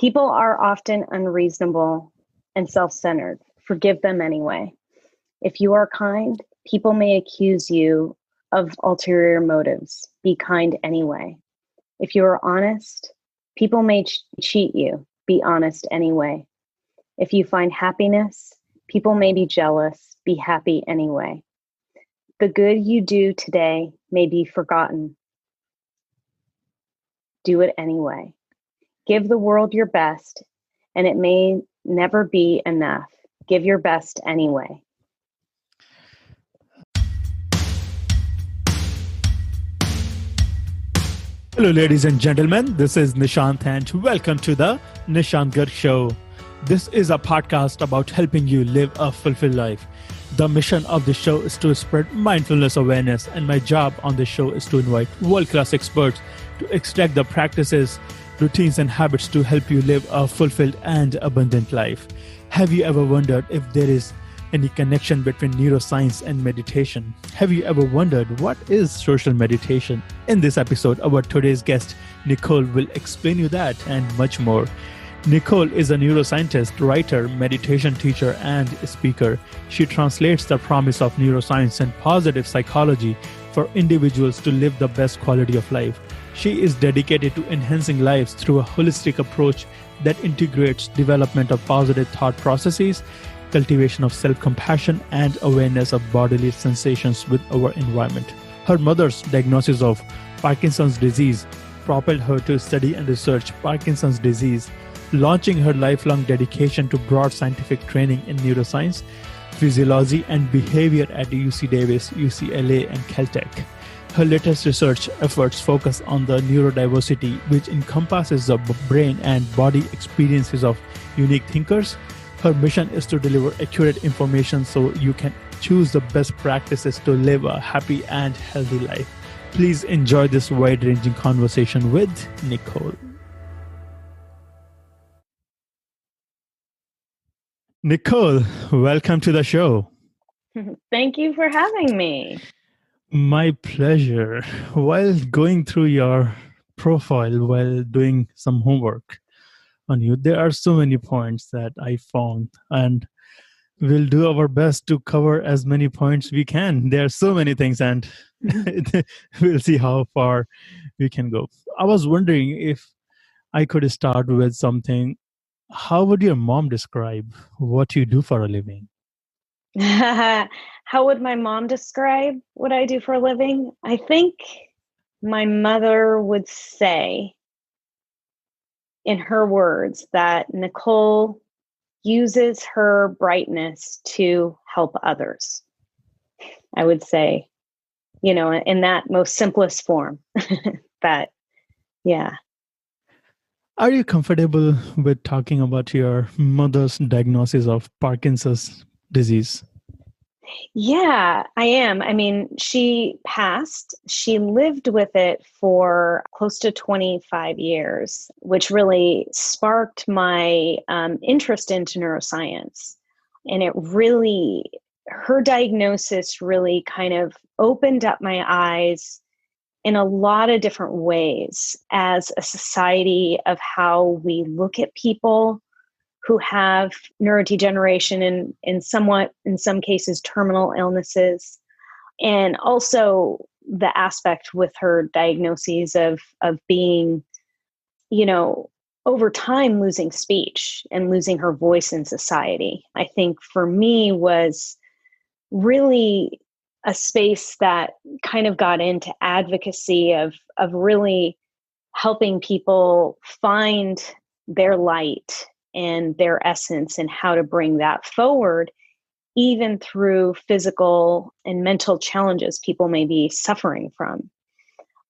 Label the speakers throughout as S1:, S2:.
S1: People are often unreasonable and self-centered. Forgive them anyway. If you are kind, people may accuse you of ulterior motives. Be kind anyway. If you are honest, people may cheat you. Be honest anyway. If you find happiness, people may be jealous. Be happy anyway. The good you do today may be forgotten. Do it anyway. Give the world your best, and it may never be enough. Give your best anyway.
S2: Hello, ladies and gentlemen. This is Nishant, and welcome to the Nishant Garg Show. This is a podcast about helping you live a fulfilled life. The mission of the show is to spread mindfulness awareness, and my job on the show is to invite world-class experts to extract the practices, routines, and habits to help you live a fulfilled and abundant life. Have you ever wondered if there is any connection between neuroscience and meditation? Have you ever wondered what is social meditation? In this episode, our today's guest, Nicole, will explain you that and much more. Nicole is a neuroscientist, writer, meditation teacher, and speaker. She translates the promise of neuroscience and positive psychology for individuals to live the best quality of life. She is dedicated to enhancing lives through a holistic approach that integrates development of positive thought processes, cultivation of self-compassion, and awareness of bodily sensations with our environment. Her mother's diagnosis of Parkinson's disease propelled her to study and research Parkinson's disease, launching her lifelong dedication to broad scientific training in neuroscience, physiology, and behavior at UC Davis, UCLA, and Caltech. Her latest research efforts focus on the neurodiversity, which encompasses the brain and body experiences of unique thinkers. Her mission is to deliver accurate information so you can choose the best practices to live a happy and healthy life. Please enjoy this wide-ranging conversation with Nicole. Nicole, welcome to the show.
S1: Thank you for having me.
S2: My pleasure. While going through your profile, while doing some homework on you, there are so many points that I found, and we'll do our best to cover as many points we can. There are so many things, and we'll see how far we can go. I was wondering if I could start with something. How would your mom describe what you do for a living?
S1: How would my mom describe what I do for a living? I think my mother would say, in her words, that Nicole uses her brightness to help others. I would say, in that most simplest form. That, yeah.
S2: Are you comfortable with talking about your mother's diagnosis of Parkinson's disease?
S1: Yeah, I am. I mean, she passed. She lived with it for close to 25 years, which really sparked my interest into neuroscience. And her diagnosis really kind of opened up my eyes in a lot of different ways as a society of how we look at people who have neurodegeneration and in some cases, terminal illnesses. And also the aspect with her diagnoses of being, over time losing speech and losing her voice in society. I think for me was really a space that kind of got into advocacy of really helping people find their light and their essence and how to bring that forward, even through physical and mental challenges people may be suffering from.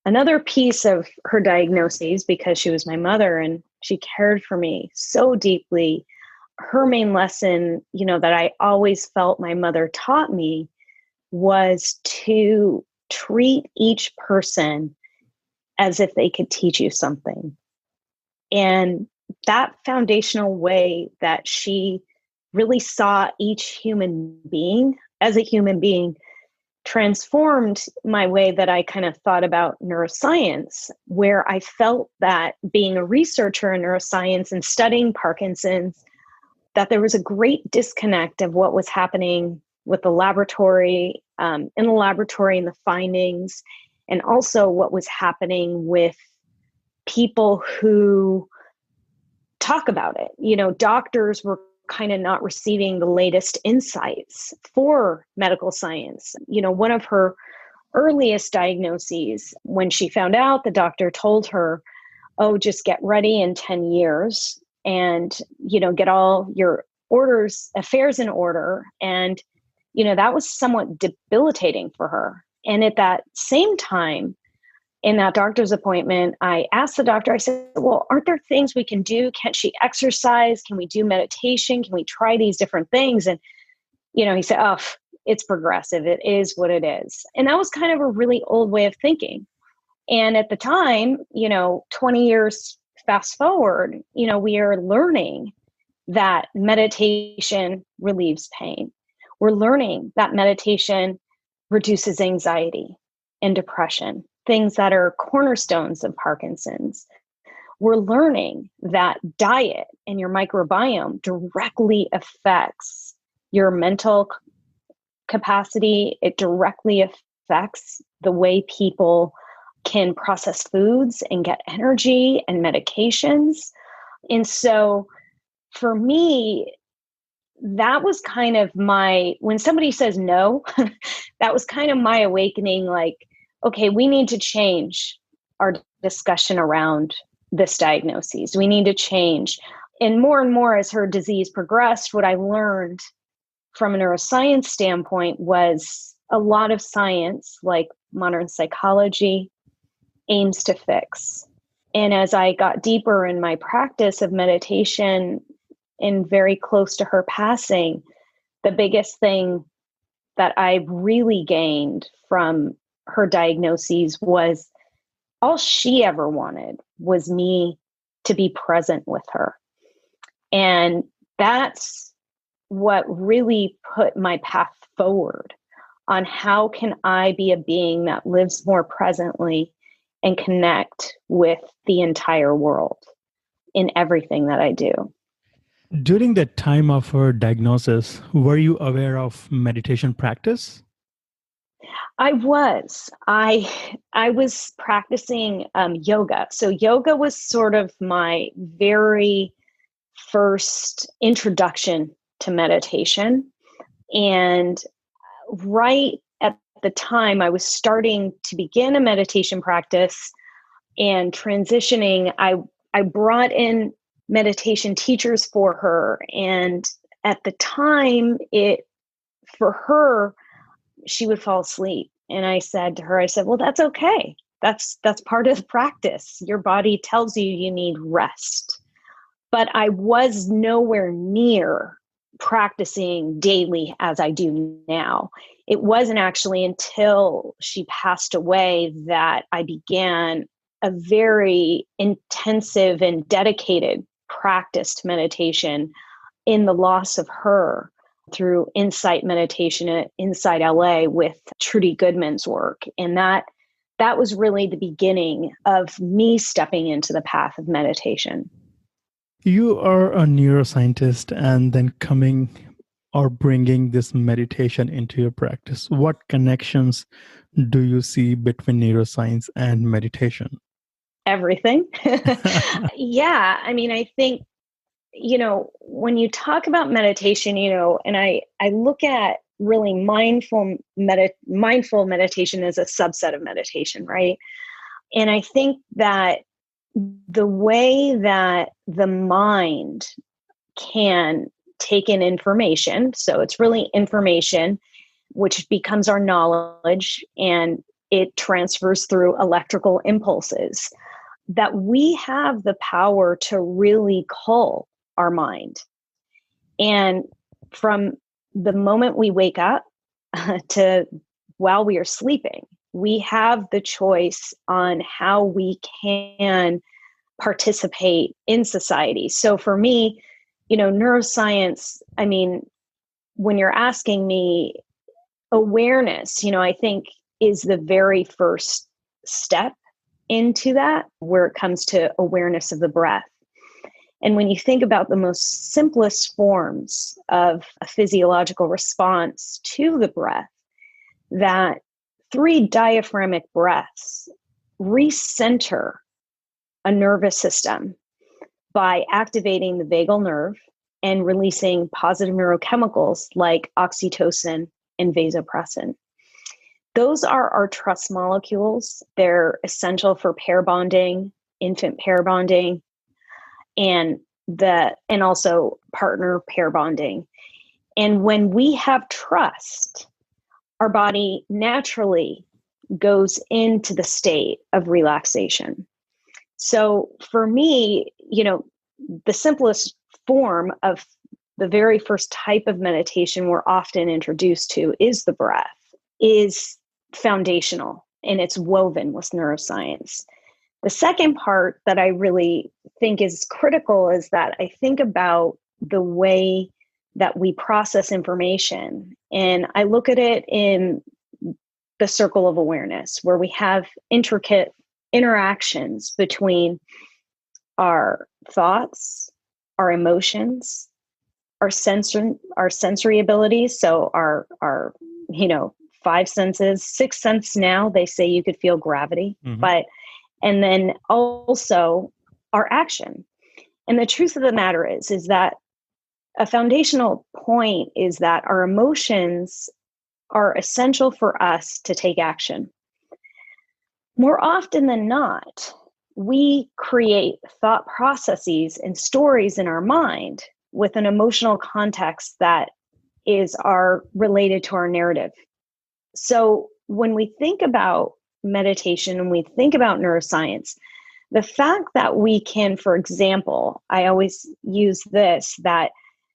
S1: Another piece of her diagnoses, because she was my mother and she cared for me so deeply, her main lesson, that I always felt my mother taught me was to treat each person as if they could teach you something. And that foundational way that she really saw each human being as a human being transformed my way that I kind of thought about neuroscience, where I felt that being a researcher in neuroscience and studying Parkinson's, that there was a great disconnect of what was happening with the laboratory, in the laboratory and the findings, and also what was happening with people who talk about it. You know, doctors were kind of not receiving the latest insights for medical science. You know, one of her earliest diagnoses, when she found out, the doctor told her, oh, just get ready in 10 years and, you know, get all your affairs in order. And, you know, that was somewhat debilitating for her. And at that same time, in that doctor's appointment, I asked the doctor, I said, well, aren't there things we can do? Can't she exercise? Can we do meditation? Can we try these different things? And, you know, he said, oh, it's progressive. It is what it is. And that was kind of a really old way of thinking. And at the time, you know, 20 years fast forward, you know, we are learning that meditation relieves pain. We're learning that meditation reduces anxiety and depression, things that are cornerstones of Parkinson's. We're learning that diet and your microbiome directly affects your mental capacity. It directly affects the way people can process foods and get energy and medications. And so for me, that was kind of when somebody says no, that was kind of my awakening, like, okay, we need to change our discussion around this diagnosis. We need to change. And more as her disease progressed, what I learned from a neuroscience standpoint was a lot of science, like modern psychology, aims to fix. And as I got deeper in my practice of meditation and very close to her passing, the biggest thing that I really gained from her diagnoses was all she ever wanted was me to be present with her. And that's what really put my path forward on how can I be a being that lives more presently and connect with the entire world in everything that I do.
S2: During the time of her diagnosis, were you aware of meditation practice?
S1: I was. I was practicing yoga. So yoga was sort of my very first introduction to meditation. And right at the time, I was starting to begin a meditation practice and transitioning. I brought in meditation teachers for her. And at the time, for her, she would fall asleep. And I said to her, well, that's okay. That's part of the practice. Your body tells you you need rest. But I was nowhere near practicing daily as I do now. It wasn't actually until she passed away that I began a very intensive and dedicated practice to meditation in the loss of her through Insight Meditation at Inside LA with Trudy Goodman's work. And that was really the beginning of me stepping into the path of meditation.
S2: You are a neuroscientist and then coming or bringing this meditation into your practice. What connections do you see between neuroscience and meditation?
S1: Everything. Yeah. I mean, I think, when you talk about meditation, and I look at really mindful meditation as a subset of meditation, right? And I think that the way that the mind can take in information, so it's really information, which becomes our knowledge, and it transfers through electrical impulses, that we have the power to really cull our mind. And from the moment we wake up to while we are sleeping, we have the choice on how we can participate in society. So for me, neuroscience, I mean, when you're asking me, awareness, I think is the very first step into that, where it comes to awareness of the breath. And when you think about the most simplest forms of a physiological response to the breath, that 3 diaphragmatic breaths recenter a nervous system by activating the vagal nerve and releasing positive neurochemicals like oxytocin and vasopressin. Those are our trust molecules. They're essential for pair bonding, infant pair bonding, and also partner pair bonding. And when we have trust, our body naturally goes into the state of relaxation. So for me, the simplest form of the very first type of meditation we're often introduced to is the breath, is foundational, and it's woven with neuroscience. The second part that I really think is critical is that I think about the way that we process information. And I look at it in the circle of awareness, where we have intricate interactions between our thoughts, our emotions, our sensory abilities. So our 5 senses, 6th sense now, they say you could feel gravity, and then also our action. And the truth of the matter is that a foundational point is that our emotions are essential for us to take action. More often than not, we create thought processes and stories in our mind with an emotional context that is related to our narrative. So when we think about meditation and we think about neuroscience, the fact that we can, for example, I always use this, that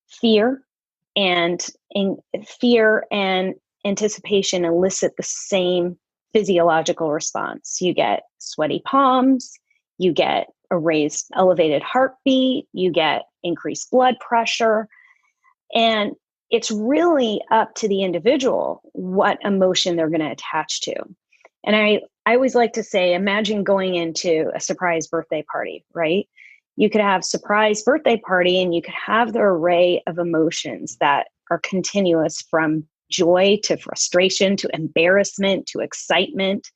S1: fear and anticipation elicit the same physiological response. You get sweaty palms, you get elevated heartbeat, you get increased blood pressure. And it's really up to the individual what emotion they're going to attach to. And I always like to say, imagine going into a surprise birthday party, right? You could have surprise birthday party and you could have the array of emotions that are continuous, from joy to frustration to embarrassment to excitement.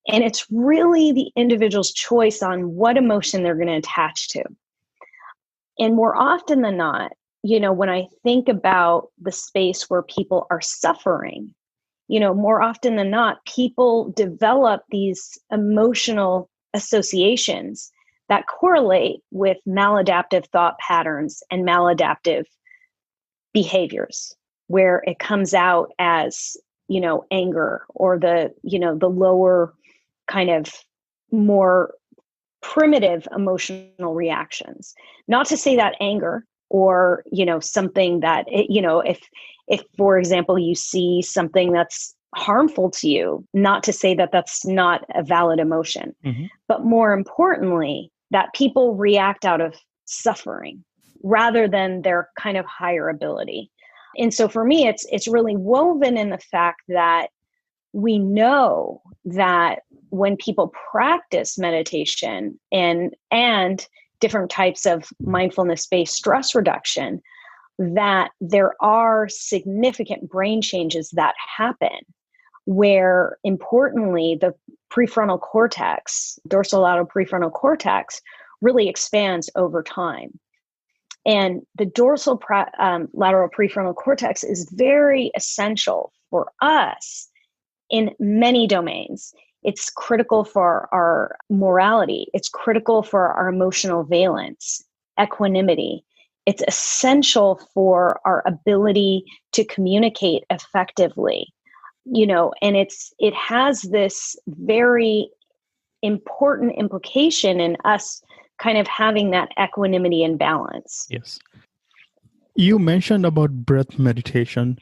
S1: And it's really the individual's choice on what emotion they're going to attach to. And more often than not, when I think about the space where people are suffering, more often than not, people develop these emotional associations that correlate with maladaptive thought patterns and maladaptive behaviors, where it comes out as, anger, or the lower kind of more primitive emotional reactions. Not to say that anger or, something that, if, for example, you see something that's harmful to you, not to say that that's not a valid emotion, but more importantly, that people react out of suffering rather than their kind of higher ability. And so for me, it's really woven in the fact that we know that when people practice meditation and different types of mindfulness-based stress reduction, that there are significant brain changes that happen, where importantly, the prefrontal cortex, dorsolateral prefrontal cortex, really expands over time. And the lateral prefrontal cortex is very essential for us in many domains. It's critical for our morality. It's critical for our emotional valence, equanimity. It's essential for our ability to communicate effectively, and it has this very important implication in us kind of having that equanimity and balance.
S2: Yes. You mentioned about breath meditation.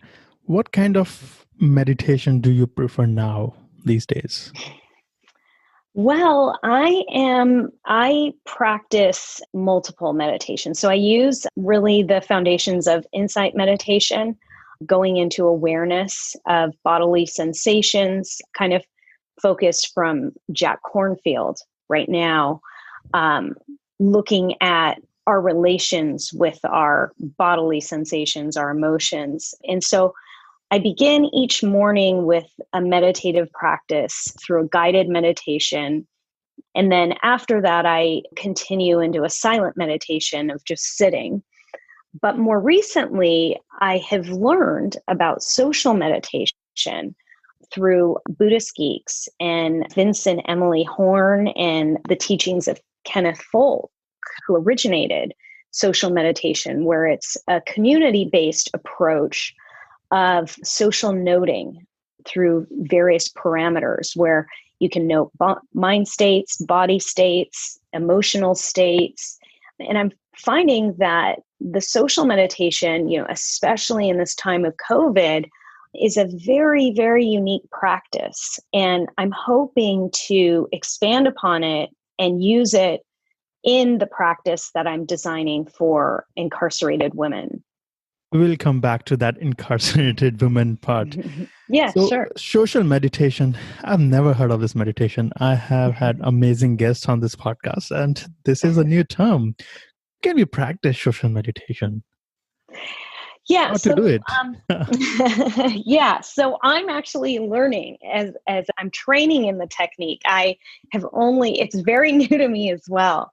S2: What kind of meditation do you prefer now these days?
S1: Well, I practice multiple meditations. So I use really the foundations of insight meditation. going into awareness of bodily sensations, kind of focused from Jack Kornfield right now, looking at our relations with our bodily sensations, our emotions. And so I begin each morning with a meditative practice through a guided meditation. And then after that, I continue into a silent meditation of just sitting. But more recently, I have learned about social meditation through Buddhist geeks and Vincent Emily Horn and the teachings of Kenneth Folk, who originated social meditation, where it's a community-based approach of social noting through various parameters where you can note mind states, body states, emotional states. And I'm finding that the social meditation, especially in this time of COVID, is a very, very unique practice. And I'm hoping to expand upon it and use it in the practice that I'm designing for incarcerated women.
S2: We'll come back to that incarcerated women part.
S1: Yeah,
S2: So,
S1: sure.
S2: social meditation, I've never heard of this meditation. I have had amazing guests on this podcast, and this is a new term. Can we practice social meditation?
S1: Yeah.
S2: How to do it?
S1: Yeah. So I'm actually learning as I'm training in the technique. It's very new to me as well.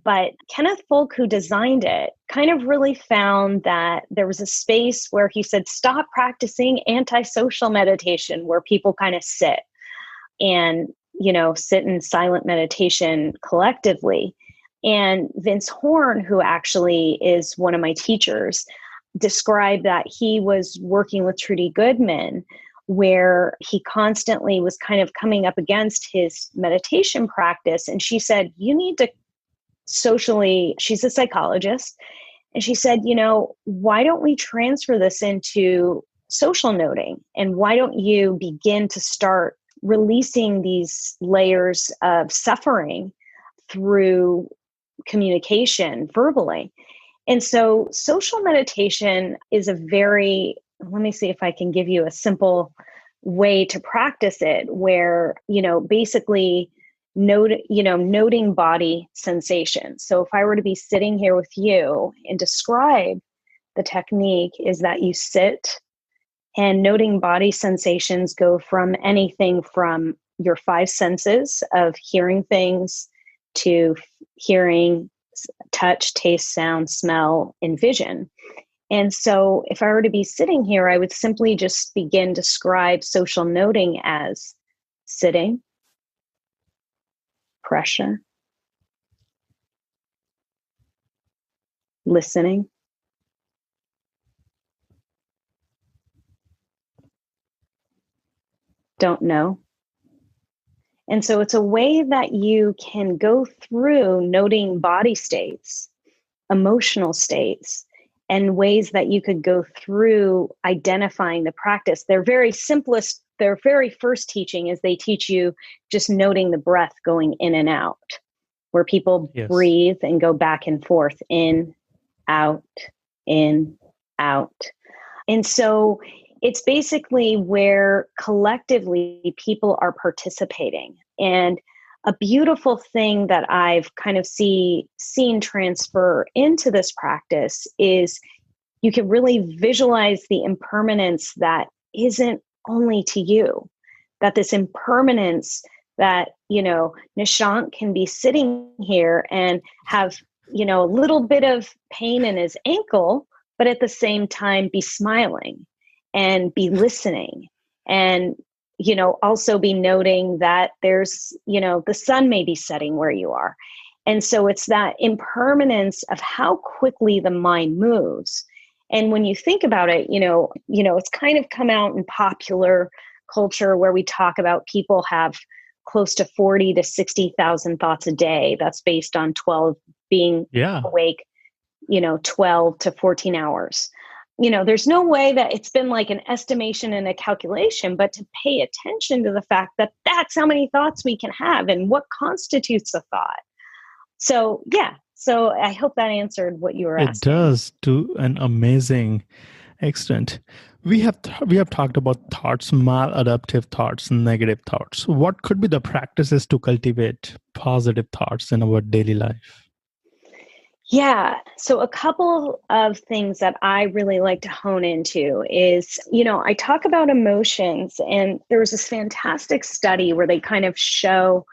S1: But Kenneth Folk, who designed it, kind of really found that there was a space where he said, stop practicing antisocial meditation, where people kind of sit and, sit in silent meditation collectively. And Vince Horn, who actually is one of my teachers, described that he was working with Trudy Goodman, where he constantly was kind of coming up against his meditation practice. And she said, you need to socially, she's a psychologist, and she said, why don't we transfer this into social noting? And why don't you begin to start releasing these layers of suffering through communication verbally? And so social meditation is let me see if I can give you a simple way to practice it, where, basically noting body sensations. So if I were to be sitting here with you and describe the technique, is that you sit and noting body sensations go from anything from your five senses of hearing things to hearing, touch, taste, sound, smell, and vision. And so if I were to be sitting here, I would simply just begin to describe social noting as sitting, pressure, listening, don't know. And so it's a way that you can go through noting body states, emotional states, and ways that you could go through identifying the practice. Their very first teaching is they teach you just noting the breath going in and out, where people breathe and go back and forth, in, out, in, out. And so it's basically where collectively people are participating. And a beautiful thing that I've kind of seen transfer into this practice is you can really visualize the impermanence that isn't only to you, that this impermanence that, Nishant can be sitting here and have, a little bit of pain in his ankle, but at the same time be smiling and be listening and, also be noting that there's, the sun may be setting where you are. And so it's that impermanence of how quickly the mind moves. And when you think about it, it's kind of come out in popular culture where we talk about people have close to 40 to 60,000 thoughts a day. That's based on 12 being awake, 12 to 14 hours. There's no way that it's been like an estimation and a calculation, but to pay attention to the fact that that's how many thoughts we can have and what constitutes a thought. So, So I hope that answered what you were asking.
S2: It does, to an amazing extent. We have talked about thoughts, maladaptive thoughts, negative thoughts. What could be the practices to cultivate positive thoughts in our daily life?
S1: Yeah. So a couple of things that I really like to hone into is, I talk about emotions, and there was this fantastic study where they kind of show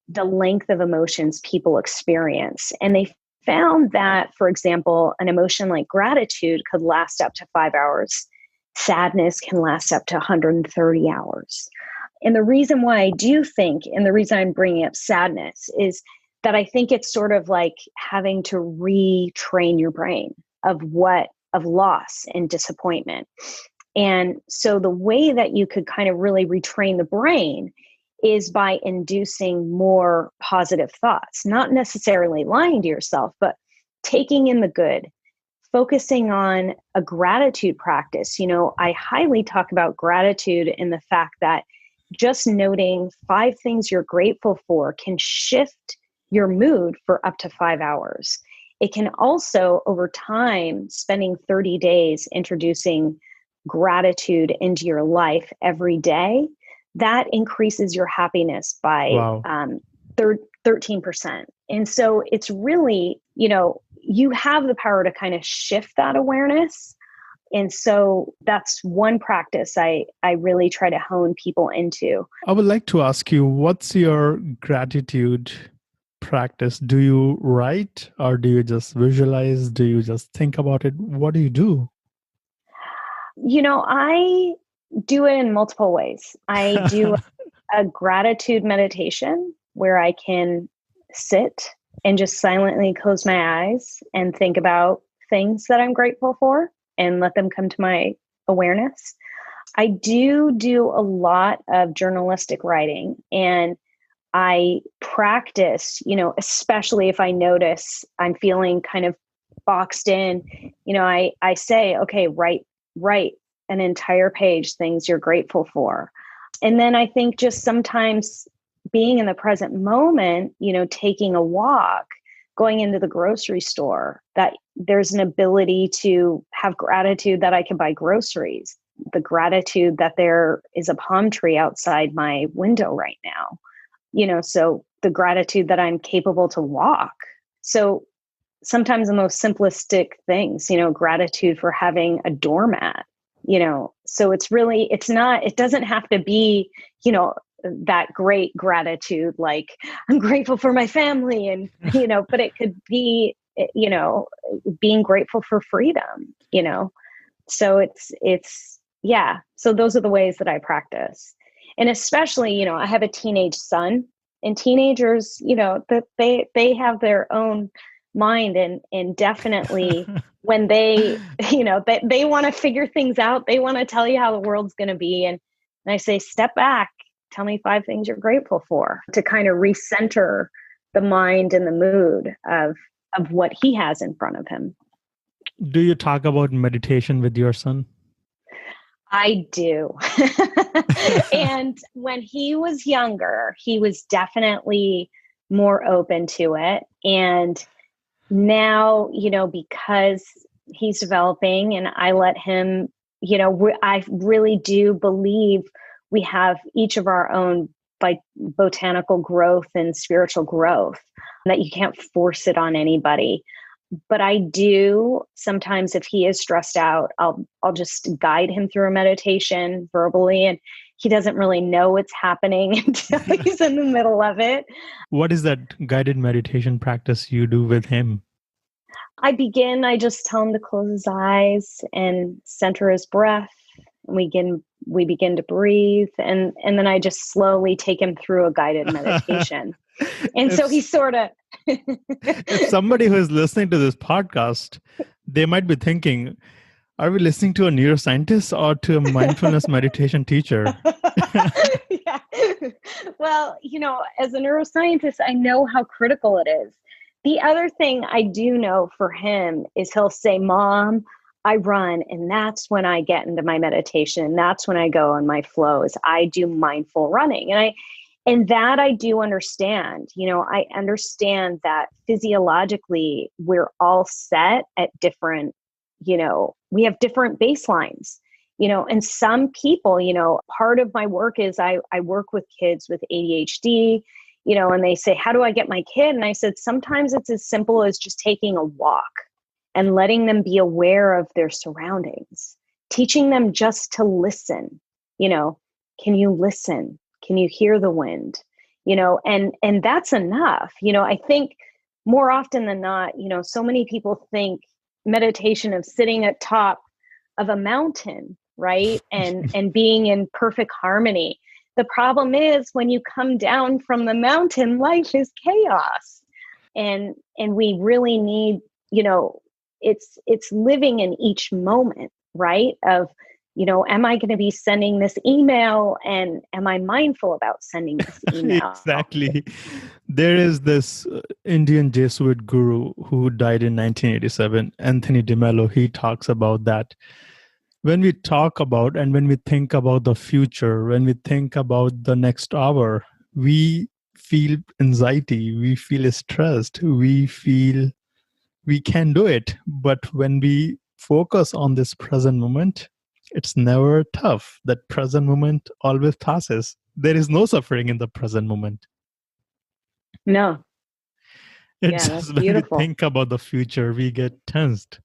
S1: the length of emotions people experience. And they found that, for example, an emotion like gratitude could last up to 5 hours. Sadness can last up to 130 hours. And the reason why I do think, and the reason I'm bringing up sadness, is that I think it's sort of like having to retrain your brain of loss and disappointment. And so the way that you could kind of really retrain the brain is by inducing more positive thoughts, not necessarily lying to yourself, but taking in the good, focusing on a gratitude practice. I highly talk about gratitude in the fact that just noting 5 things you're grateful for can shift your mood for up to 5 hours. It can also, over time, spending 30 days introducing gratitude into your life every day, that increases your happiness by
S2: Wow.
S1: 13%. And so it's really, you have the power to kind of shift that awareness. And so that's one practice I really try to hone people into.
S2: I would like to ask you, what's your gratitude practice? Do you write, or do you just visualize? Do you just think about it? What do you do?
S1: I do it in multiple ways. I do a gratitude meditation where I can sit and just silently close my eyes and think about things that I'm grateful for and let them come to my awareness. I do a lot of journalistic writing, and I practice, especially if I notice I'm feeling kind of boxed in, I say, okay, write an entire page, things you're grateful for. And then I think just sometimes being in the present moment, taking a walk, going into the grocery store, that there's an ability to have gratitude that I can buy groceries, the gratitude that there is a palm tree outside my window right now, so the gratitude that I'm capable to walk. So sometimes the most simplistic things, gratitude for having a doormat, so it doesn't have to be, that great gratitude, like I'm grateful for my family and, but it could be, being grateful for freedom, so yeah. So those are the ways that I practice. And especially, I have a teenage son, and teenagers, that they have their own mind, and definitely when they, they want to figure things out, they want to tell you how the world's going to be. And I say, step back, tell me 5 things you're grateful for, to kind of recenter the mind and the mood of what he has in front of him.
S2: Do you talk about meditation with your son?
S1: I do. And when he was younger, he was definitely more open to it. And now, because he's developing and I let him, I really do believe we have each of our own botanical growth and spiritual growth, that you can't force it on anybody. But I do sometimes, if he is stressed out, I'll just guide him through a meditation verbally, and he doesn't really know what's happening until he's in the middle of it.
S2: What is that guided meditation practice you do with him?
S1: I just tell him to close his eyes and center his breath. We begin to breathe, and then I just slowly take him through a guided meditation. And so he's sort of...
S2: If somebody who is listening to this podcast, they might be thinking, are we listening to a neuroscientist or to a mindfulness meditation teacher?
S1: Yeah. Well, as a neuroscientist, I know how critical it is. The other thing I do know for him is he'll say, Mom, I run, and that's when I get into my meditation. That's when I go on my flow, is I do mindful running. And that I do understand. I understand that physiologically we're all set at different, we have different baselines. And some people, part of my work is I work with kids with ADHD, and they say, how do I get my kid? And I said, sometimes it's as simple as just taking a walk and letting them be aware of their surroundings, teaching them just to listen. Can you listen? Can you hear the wind? And that's enough. I think more often than not, so many people think meditation of sitting at top of a mountain, right? And being in perfect harmony. The problem is when you come down from the mountain, life is chaos. And we really need, it's living in each moment, right? Of, am I going to be sending this email, and am I mindful about sending this email?
S2: Exactly. There is this Indian Jesuit guru who died in 1987, Anthony DeMello. He talks about that. When we talk about and when we think about the future, when we think about the next hour, we feel anxiety, we feel stressed, we feel we can do it. But when we focus on this present moment, it's never tough. That present moment always passes. There is no suffering in the present moment.
S1: No.
S2: It's
S1: Yeah,
S2: just
S1: that's
S2: when we
S1: beautiful.
S2: think about the future, we get tensed.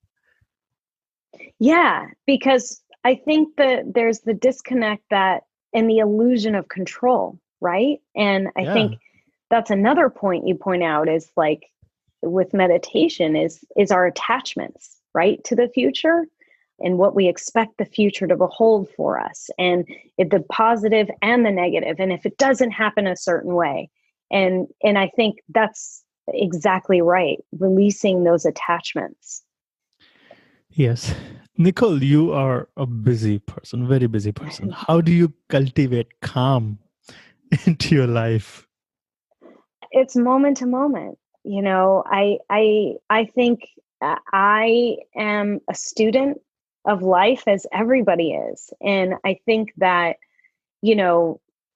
S1: Yeah, because I think that there's the disconnect that and the illusion of control, right? And I
S2: Yeah.
S1: think that's another point you point out is like with meditation is our attachments, right, to the future and what we expect the future to behold for us, and the positive and the negative, and if it doesn't happen a certain way. And I think that's exactly right, releasing those attachments.
S2: Yes. Nicole, you are a busy person, very busy person. How do you cultivate calm into your life?
S1: It's moment to moment. I think I am a student of life as everybody is. And I think that,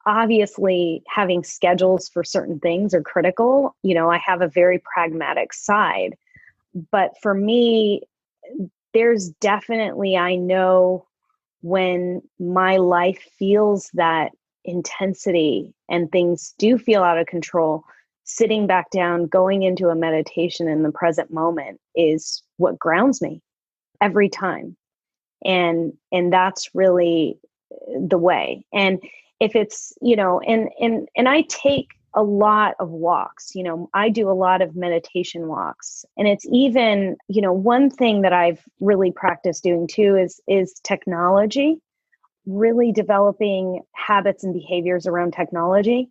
S1: obviously having schedules for certain things are critical. I have a very pragmatic side, but for me, there's definitely, I know when my life feels that intensity and things do feel out of control, sitting back down, going into a meditation in the present moment is what grounds me every time. And that's really the way. And if it's, and I take a lot of walks, I do a lot of meditation walks. And it's even, one thing that I've really practiced doing too is technology, really developing habits and behaviors around technology.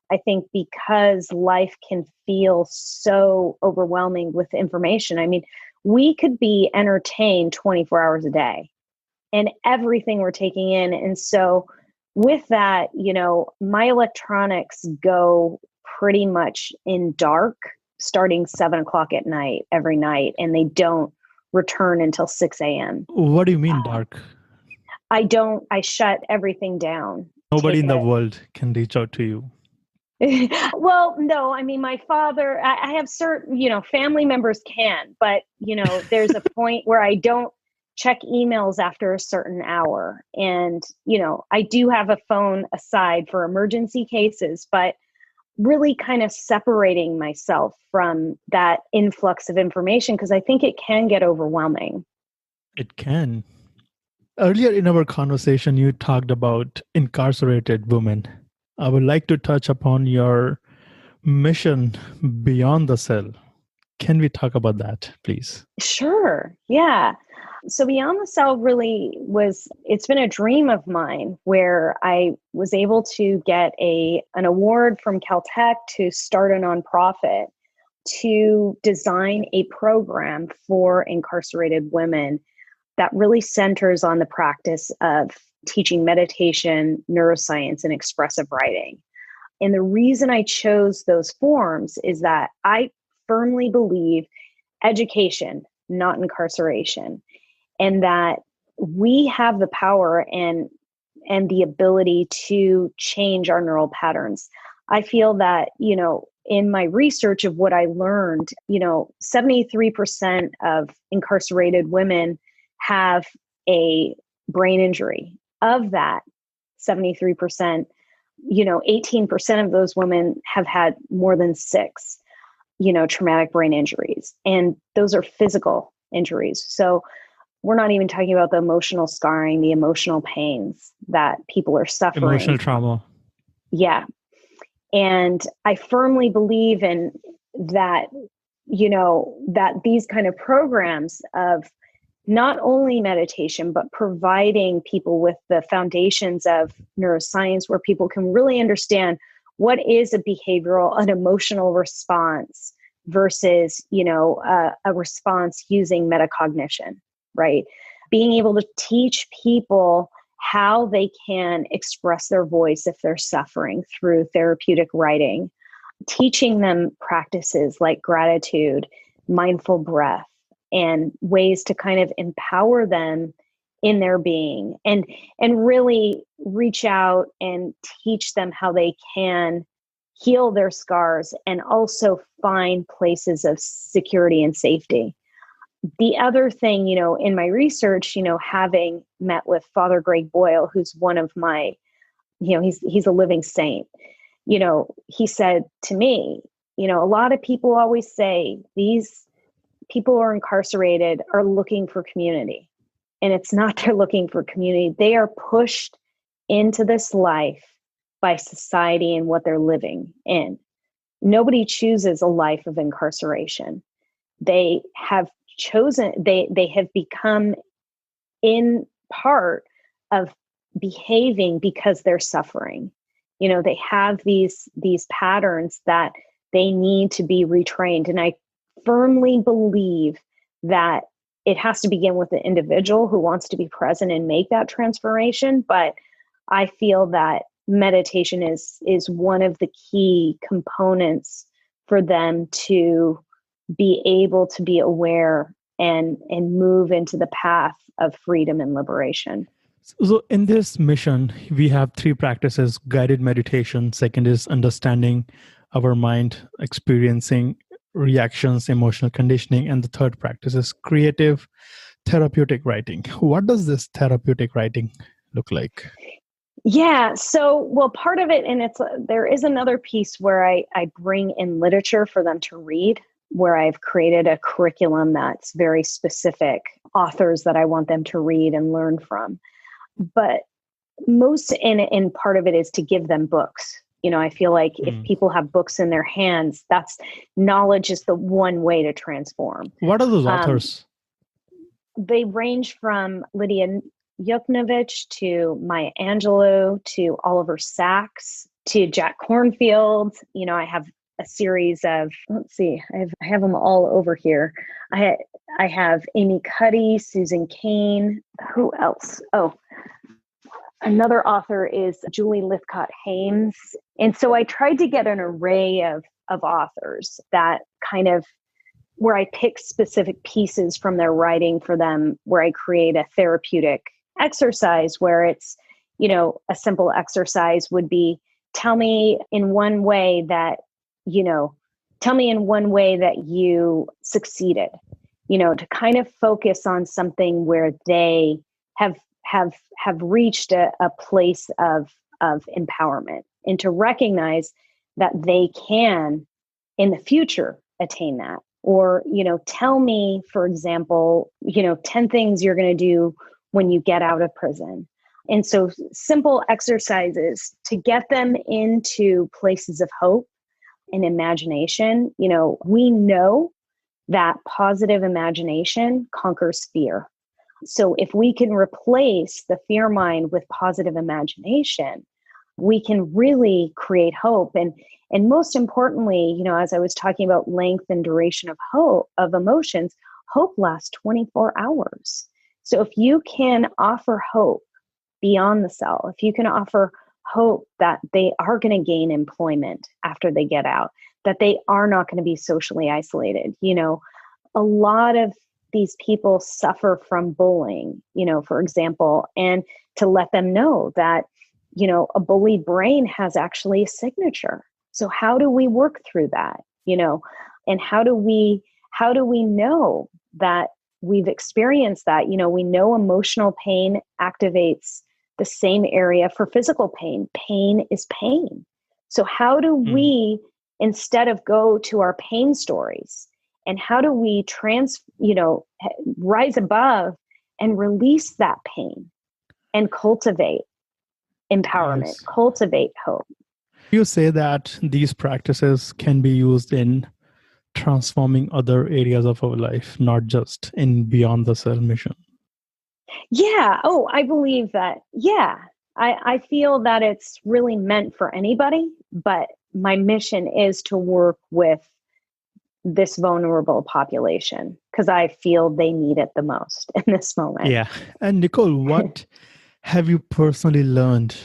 S1: I think because life can feel so overwhelming with information. I mean, we could be entertained 24 hours a day and everything we're taking in. And so with that, my electronics go pretty much in dark starting 7 o'clock at night every night, and they don't return until 6 a.m.
S2: What do you mean dark?
S1: I shut everything down.
S2: Nobody in the world can reach out to you.
S1: Well, no, I mean, my father, I have certain, family members can, but, there's a point where I don't check emails after a certain hour. And, I do have a phone aside for emergency cases, but really kind of separating myself from that influx of information, because I think it can get overwhelming.
S2: It can. Earlier in our conversation, you talked about incarcerated women. I would like to touch upon your mission beyond the cell. Can we talk about that, please?
S1: Sure. Yeah. So Beyond the Cell it's been a dream of mine where I was able to get an award from Caltech to start a nonprofit to design a program for incarcerated women that really centers on the practice of teaching meditation, neuroscience, and expressive writing. And the reason I chose those forms is that I firmly believe education, not incarceration, and that we have the power and the ability to change our neural patterns. I feel that, in my research of what I learned, 73% of incarcerated women have a brain injury. Of that 73%, 18% of those women have had more than 6, traumatic brain injuries. And those are physical injuries. So we're not even talking about the emotional scarring, the emotional pains that people are suffering.
S2: Emotional trauma.
S1: Yeah. And I firmly believe in that, that these kind of programs of not only meditation, but providing people with the foundations of neuroscience where people can really understand what is an emotional response versus, a response using metacognition, right? Being able to teach people how they can express their voice if they're suffering through therapeutic writing, teaching them practices like gratitude, mindful breath, and ways to kind of empower them in their being and really reach out and teach them how they can heal their scars and also find places of security and safety. The other thing, in my research, having met with Father Greg Boyle, who's one of my, he's a living saint, he said to me, a lot of people always say these people who are incarcerated are looking for community. And it's not they're looking for community. They are pushed into this life by society and what they're living in. Nobody chooses a life of incarceration. They have chosen, they have become in part of behaving because they're suffering. They have these patterns that they need to be retrained. And I firmly believe that it has to begin with the individual who wants to be present and make that transformation. But I feel that meditation is one of the key components for them to be able to be aware and move into the path of freedom and liberation.
S2: So in this mission, we have 3 practices: guided meditation, second is understanding our mind, experiencing reactions, emotional conditioning, and the third practice is creative therapeutic writing. What does this therapeutic writing look like?
S1: Yeah. So, well, part of it, and there is another piece where I bring in literature for them to read, where I've created a curriculum that's very specific, authors that I want them to read and learn from. But most, and part of it is to give them books. I feel like if people have books in their hands, that's knowledge is the one way to transform.
S2: What are those authors?
S1: They range from Lydia Yuknovich to Maya Angelou to Oliver Sacks to Jack Kornfield. I have a series of, let's see, I have them all over here. I have Amy Cuddy, Susan Cain. Who else? Oh, another author is Julie Lithcott-Hames. And so I tried to get an array of authors that kind of, where I pick specific pieces from their writing for them, where I create a therapeutic exercise where it's, a simple exercise would be, tell me in one way that you succeeded, to kind of focus on something where they have reached a place of empowerment, and to recognize that they can in the future attain that. Or, tell me, for example, 10 things you're going to do when you get out of prison. And so simple exercises to get them into places of hope and imagination. We know that positive imagination conquers fear. So if we can replace the fear mind with positive imagination, we can really create hope. And most importantly, as I was talking about length and duration of hope, of emotions, hope lasts 24 hours. So if you can offer hope beyond the cell, if you can offer hope that they are going to gain employment after they get out, that they are not going to be socially isolated. A lot of these people suffer from bullying, for example, and to let them know that, a bullied brain has actually a signature. So how do we work through that, and how do we know that we've experienced that. We know emotional pain activates the same area for physical pain. Pain is pain. So how do we, instead of go to our pain stories, and how do we rise above and release that pain and cultivate empowerment,
S2: Yes.
S1: cultivate hope?
S2: You say that these practices can be used in transforming other areas of our life, not just in beyond the cell mission.
S1: Yeah. Oh, I believe that. Yeah. I feel that it's really meant for anybody, but my mission is to work with this vulnerable population because I feel they need it the most in this moment.
S2: Yeah. And Nicole, what have you personally learned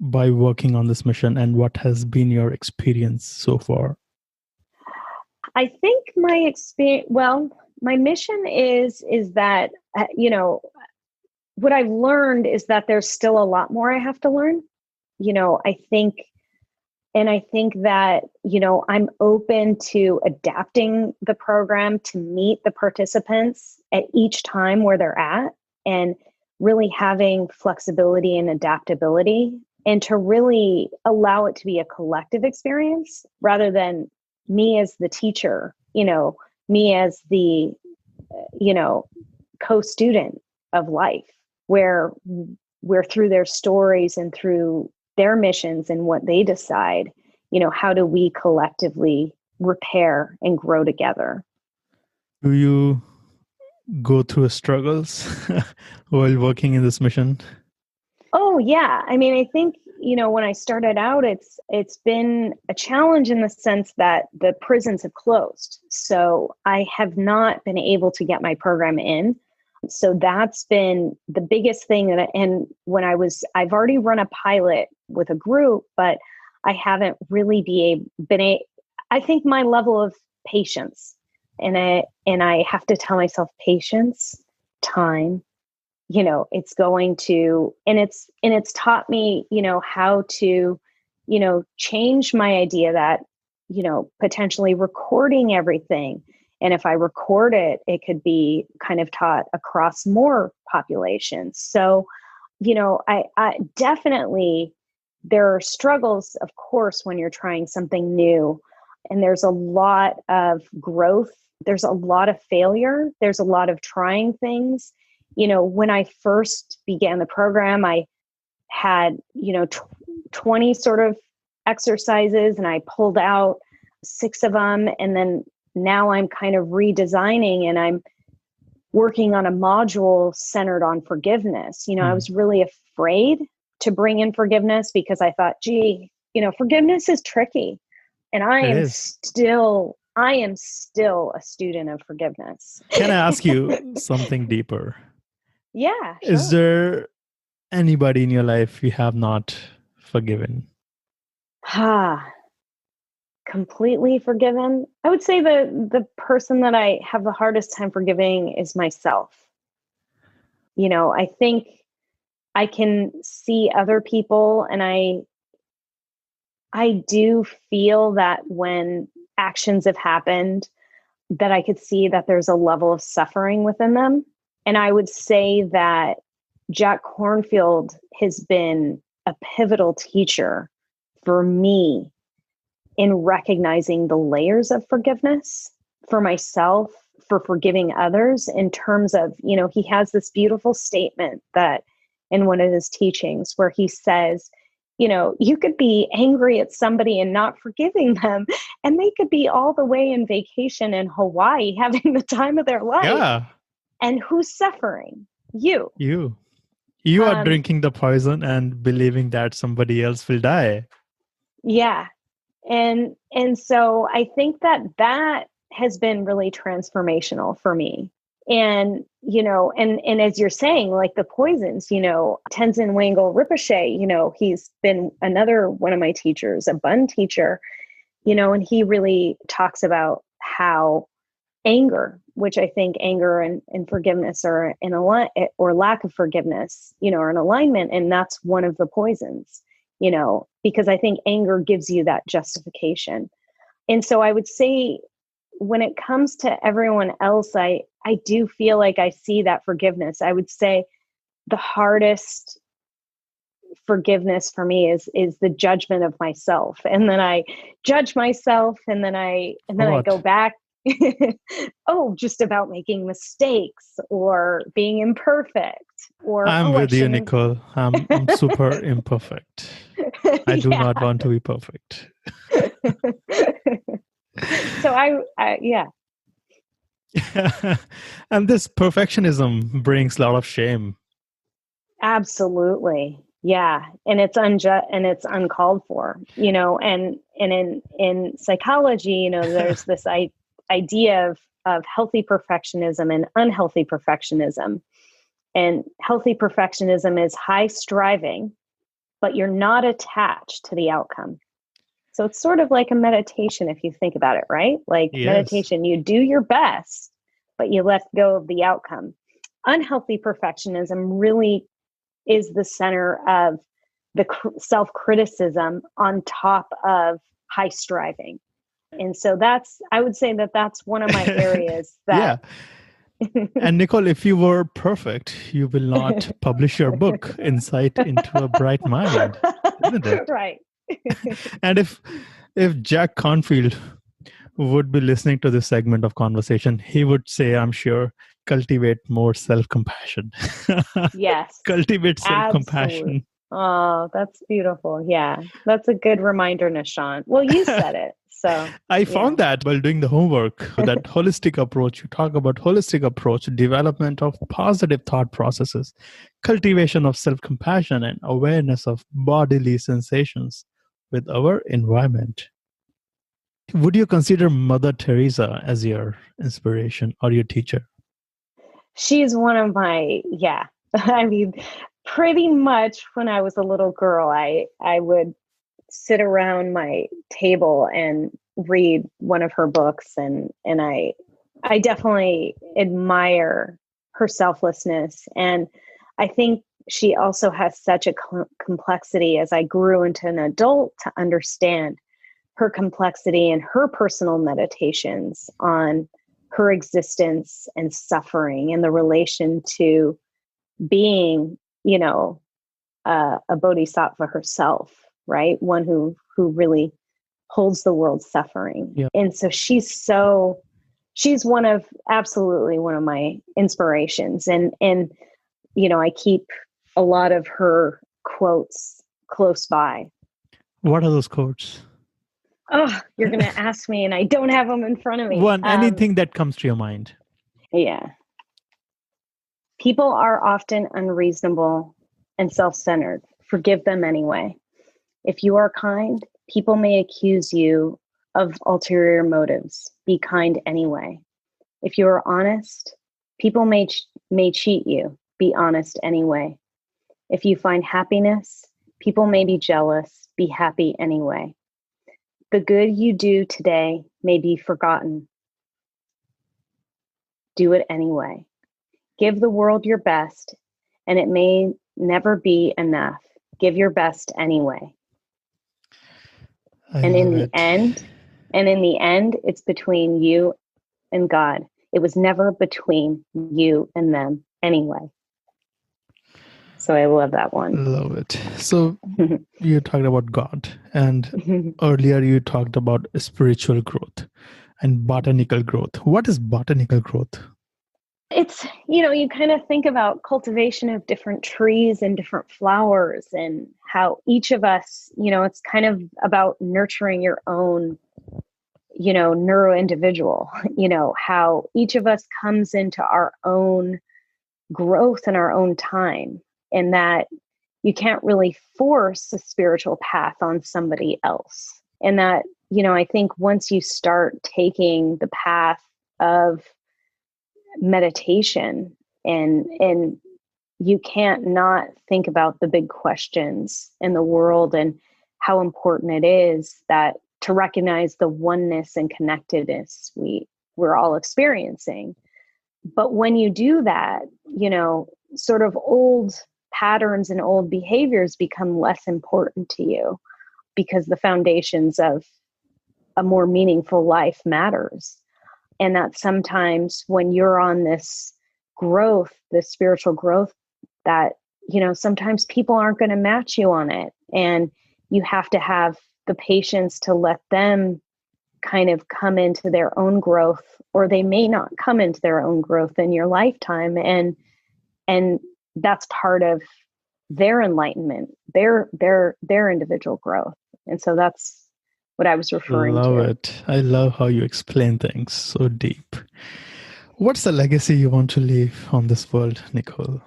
S2: by working on this mission, and what has been your experience so far?
S1: I think my experience, my mission is that, what I've learned is that there's still a lot more I have to learn. I think that, I'm open to adapting the program to meet the participants at each time where they're at, and really having flexibility and adaptability, and to really allow it to be a collective experience rather than me as the teacher, me as the, co-student of life, where through their stories and through their missions and what they decide, how do we collectively repair and grow together?
S2: Do you go through struggles while working in this mission?
S1: Oh yeah. I mean, I think, when I started out, it's been a challenge in the sense that the prisons have closed. So I have not been able to get my program in. So that's been the biggest thing. And when I've already run a pilot with a group, but I haven't really I think my level of patience, and I have to tell myself patience, time, it's going to, and it's taught me, how to, change my idea that, potentially recording everything. And if I record it, it could be kind of taught across more populations. So, I definitely, there are struggles, of course, when you're trying something new, and there's a lot of growth. There's a lot of failure. There's a lot of trying things. When I first began the program, I had, 20 sort of exercises, and I pulled out 6 of them. And then now I'm kind of redesigning, and I'm working on a module centered on forgiveness. I was really afraid to bring in forgiveness because I thought, forgiveness is tricky. And I am still a student of forgiveness.
S2: Can I ask you something deeper?
S1: Yeah, sure.
S2: Is there anybody in your life you have not forgiven?
S1: Completely forgiven. I would say the person that I have the hardest time forgiving is myself. I think I can see other people, and I do feel that when actions have happened, that I could see that there's a level of suffering within them. And I would say that Jack Kornfield has been a pivotal teacher for me in recognizing the layers of forgiveness for myself, for forgiving others, in terms of, he has this beautiful statement that in one of his teachings where he says, you could be angry at somebody and not forgiving them, and they could be all the way in vacation in Hawaii having the time of their life.
S2: Yeah.
S1: And who's suffering? You.
S2: You are drinking the poison and believing that somebody else will die.
S1: Yeah. And so I think that has been really transformational for me. And, and as you're saying, like the poisons, Tenzin Wangyal Rinpoche, he's been another one of my teachers, a Bun teacher, and he really talks about how anger, which I think anger and forgiveness are in or lack of forgiveness, are in alignment. And that's one of the poisons, because I think anger gives you that justification. And so I would say when it comes to everyone else, I do feel like I see that forgiveness. I would say the hardest forgiveness for me is the judgment of myself. And then I judge myself, and then I go back. Oh, just about making mistakes or being imperfect, or
S2: I'm with you, Nicole. I'm super imperfect. I do not want to be perfect.
S1: So yeah.
S2: And this perfectionism brings a lot of shame.
S1: Absolutely. Yeah. And it's unjust and it's uncalled for, and in psychology, there's this idea of healthy perfectionism and unhealthy perfectionism. And healthy perfectionism is high striving, but you're not attached to the outcome. So it's sort of like a meditation, if you think about it, right? Like meditation, you do your best, but you let go of the outcome. Unhealthy perfectionism really is the center of the self-criticism on top of high striving. And so I would say that's one of my areas that...
S2: Yeah. And Nicole, if you were perfect, you will not publish your book, Insight into a Bright Mind, isn't it?
S1: Right.
S2: And if Jack Canfield would be listening to this segment of conversation, he would say, I'm sure, cultivate more self-compassion.
S1: Yes.
S2: Cultivate self-compassion.
S1: Absolutely. Oh, that's beautiful. Yeah. That's a good reminder, Nishant. Well, you said it. So
S2: I found that while doing the homework, that holistic approach, you talk about holistic approach, development of positive thought processes, cultivation of self-compassion, and awareness of bodily sensations with our environment. Would you consider Mother Teresa as your inspiration or your teacher?
S1: She's one of my, I mean, pretty much when I was a little girl, I would sit around my table and read one of her books. And I definitely admire her selflessness. And I think she also has such a complexity as I grew into an adult to understand her complexity and her personal meditations on her existence and suffering and the relation to being, a bodhisattva herself, right? One who really holds the world suffering.
S2: Yeah.
S1: And so she's absolutely one of my inspirations. And I keep a lot of her quotes close by.
S2: What are those quotes?
S1: Oh, you're going to ask me and I don't have them in front of me.
S2: Anything that comes to your mind.
S1: Yeah. People are often unreasonable and self-centered. Forgive them anyway. If you are kind, people may accuse you of ulterior motives. Be kind anyway. If you are honest, people may cheat you. Be honest anyway. If you find happiness, people may be jealous. Be happy anyway. The good you do today may be forgotten. Do it anyway. Give the world your best, and it may never be enough. Give your best anyway. And in the end, it's between you and God. It was never between you and them anyway. So I love that one.
S2: Love it. So you talked about God, and earlier you talked about spiritual growth and botanical growth. What is botanical growth?
S1: It's, you kind of think about cultivation of different trees and different flowers and how each of us, it's kind of about nurturing your own, neuro individual, how each of us comes into our own growth in our own time, and that you can't really force a spiritual path on somebody else. And that, I think once you start taking the path of meditation and you can't not think about the big questions in the world and how important it is that to recognize the oneness and connectedness we're all experiencing. But when you do that, sort of old patterns and old behaviors become less important to you because the foundations of a more meaningful life matters. And that sometimes when you're on this growth, this spiritual growth, that, sometimes people aren't going to match you on it. And you have to have the patience to let them kind of come into their own growth, or they may not come into their own growth in your lifetime. And that's part of their enlightenment, their individual growth. And so that's what I was referring to.
S2: Love it. I love how you explain things so deep. What's the legacy you want to leave on this world, Nicole?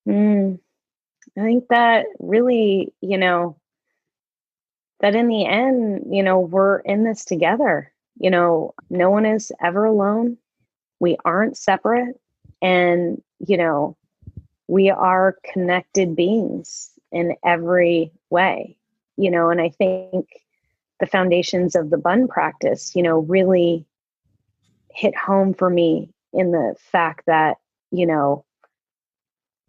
S1: I think that really, that in the end, we're in this together. No one is ever alone. We aren't separate. And, we are connected beings in every way, and I think the foundations of the Bun practice, really hit home for me in the fact that,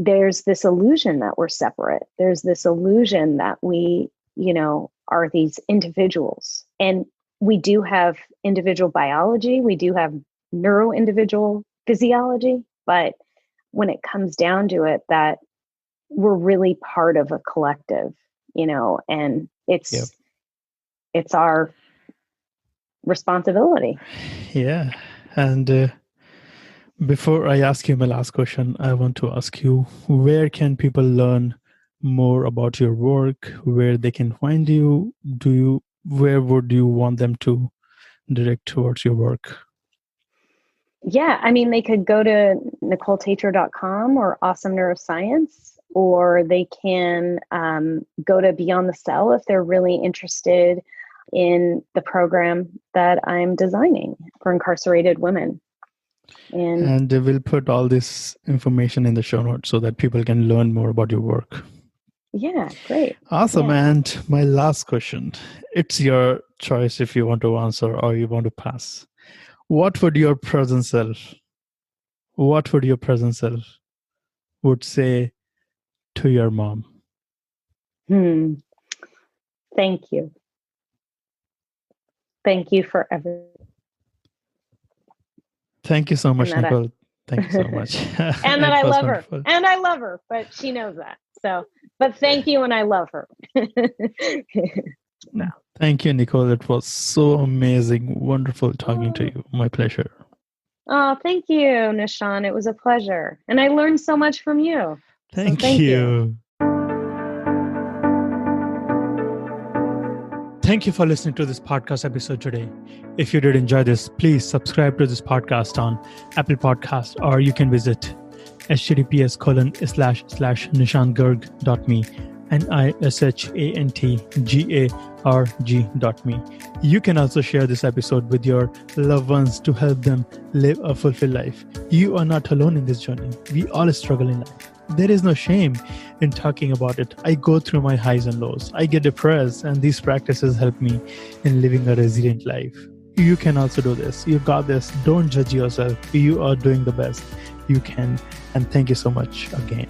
S1: there's this illusion that we're separate. There's this illusion that we, are these individuals. And we do have individual biology. We do have neuro-individual physiology. But when it comes down to it, that we're really part of a collective, and it's our responsibility.
S2: Yeah. And before I ask you my last question, I want to ask you, where can people learn more about your work, where they can find you? Where would you want them to direct towards your work?
S1: Yeah, I mean, they could go to NicoleTetreault.com or Awesome Neuroscience, or they can go to Beyond the Cell if they're really interested in the program that I'm designing for incarcerated women. And
S2: we'll put all this information in the show notes so that people can learn more about your work.
S1: Yeah, great.
S2: Awesome.
S1: Yeah.
S2: And my last question, it's your choice if you want to answer or you want to pass. What would your present self would say to your mom?
S1: Thank you. Thank you for everything.
S2: Thank you so much, Nicole. Thank you so much.
S1: And that I love her. And I love her, but she knows that. So, but thank you, and I love her.
S2: No. Thank you, Nicole. It was so amazing. Wonderful talking to you. My pleasure.
S1: Oh, thank you, Nishant. It was a pleasure. And I learned so much from you.
S2: Thank you. Thank you for listening to this podcast episode today. If you did enjoy this, please subscribe to this podcast on Apple Podcast, or you can visit https://nishantgarg.me, NISHANTGARG.me. You can also share this episode with your loved ones to help them live a fulfilled life. You are not alone in this journey. We all struggle in life. There is no shame in talking about it. I go through my highs and lows. I get depressed, and these practices help me in living a resilient life. You can also do this. You got this. Don't judge yourself. You are doing the best you can. And thank you so much again.